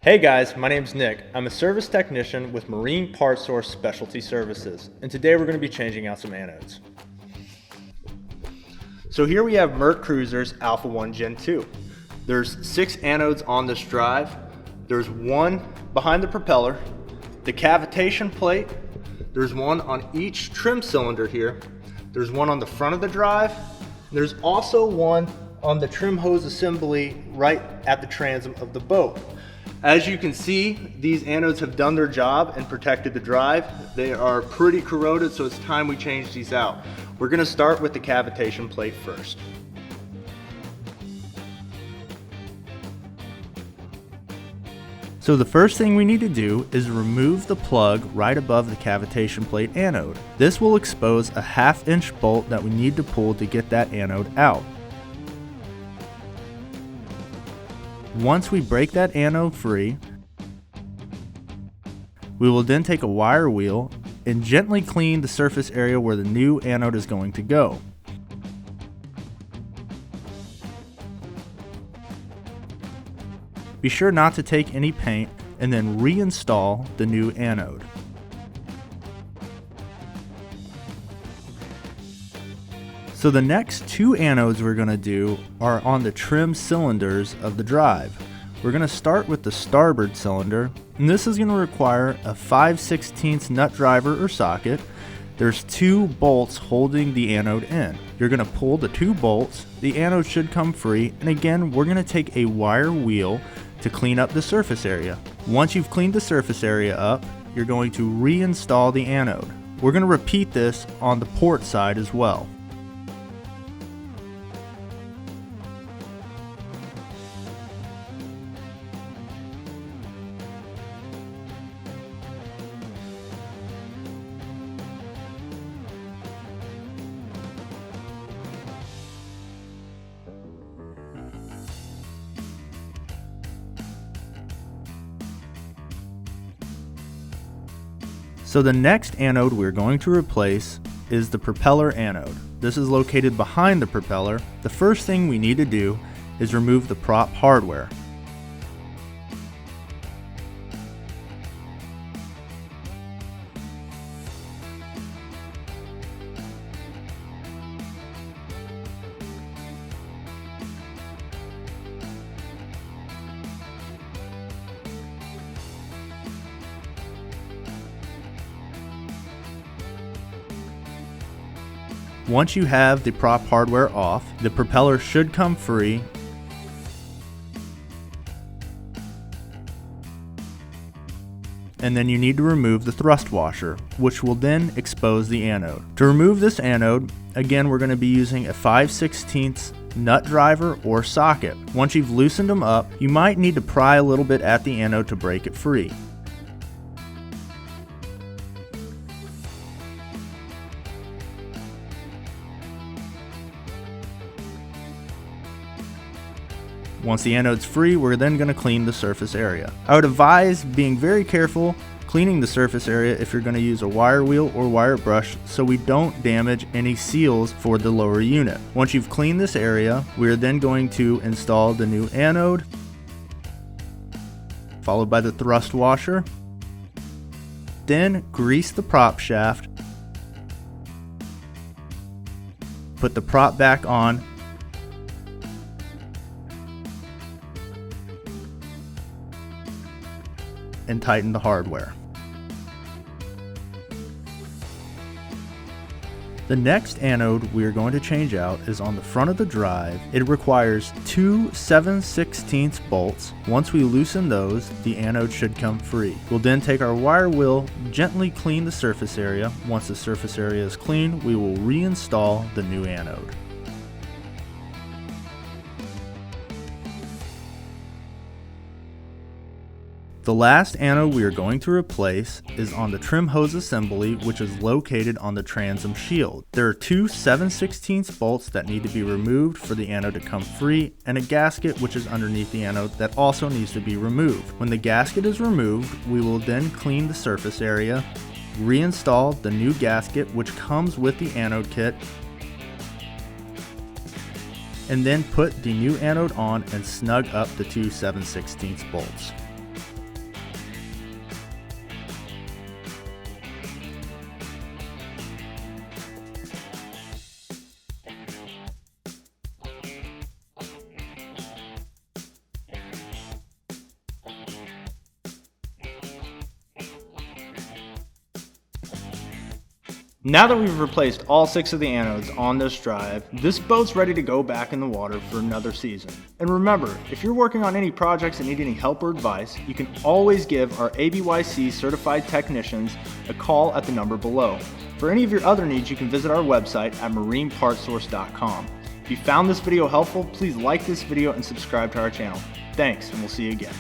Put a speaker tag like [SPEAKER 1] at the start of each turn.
[SPEAKER 1] Hey guys, my name's Nick. I'm a service technician with Marine Part Source Specialty Services, and today we're going to be changing out some anodes. So here we have Mercruiser's Alpha 1 Gen 2. There's 6 anodes on this drive. There's one behind the propeller, the cavitation plate, there's one on each trim cylinder here, there's one on the front of the drive, and there's also one on the trim hose assembly right at the transom of the boat. As you can see, these anodes have done their job and protected the drive. They are pretty corroded, so it's time we change these out. We're going to start with the cavitation plate first.
[SPEAKER 2] So the first thing we need to do is remove the plug right above the cavitation plate anode. This will expose a 1/2 inch bolt that we need to pull to get that anode out. Once we break that anode free, we will then take a wire wheel and gently clean the surface area where the new anode is going to go. Be sure not to take any paint and then reinstall the new anode. So the next 2 anodes we're going to do are on the trim cylinders of the drive. We're going to start with the starboard cylinder, and this is going to require a 5/16 nut driver or socket. There's 2 bolts holding the anode in. You're going to pull the 2 bolts, the anode should come free, and again we're going to take a wire wheel to clean up the surface area. Once you've cleaned the surface area up, you're going to reinstall the anode. We're going to repeat this on the port side as well. So the next anode we're going to replace is the propeller anode. This is located behind the propeller. The first thing we need to do is remove the prop hardware. Once you have the prop hardware off, the propeller should come free. And then you need to remove the thrust washer, which will then expose the anode. To remove this anode, again we're going to be using a 5/16 nut driver or socket. Once you've loosened them up, you might need to pry a little bit at the anode to break it free. Once the anode's free, we're then going to clean the surface area. I would advise being very careful cleaning the surface area if you're going to use a wire wheel or wire brush so we don't damage any seals for the lower unit. Once you've cleaned this area, we're then going to install the new anode, followed by the thrust washer. Then grease the prop shaft, put the prop back on, and tighten the hardware. The next anode we are going to change out is on the front of the drive. It requires 2 7/16 bolts. Once we loosen those, the anode should come free. We'll then take our wire wheel, gently clean the surface area. Once the surface area is clean, we will reinstall the new anode. The last anode we are going to replace is on the trim hose assembly, which is located on the transom shield. There are 2 7/16 bolts that need to be removed for the anode to come free, and a gasket which is underneath the anode that also needs to be removed. When the gasket is removed, we will then clean the surface area, reinstall the new gasket which comes with the anode kit, and then put the new anode on and snug up the 2 7/16 bolts.
[SPEAKER 1] Now that we've replaced all 6 of the anodes on this drive, this boat's ready to go back in the water for another season. And remember, if you're working on any projects that need any help or advice, you can always give our ABYC certified technicians a call at the number below. For any of your other needs, you can visit our website at marinepartsource.com. If you found this video helpful, please like this video and subscribe to our channel. Thanks, and we'll see you again.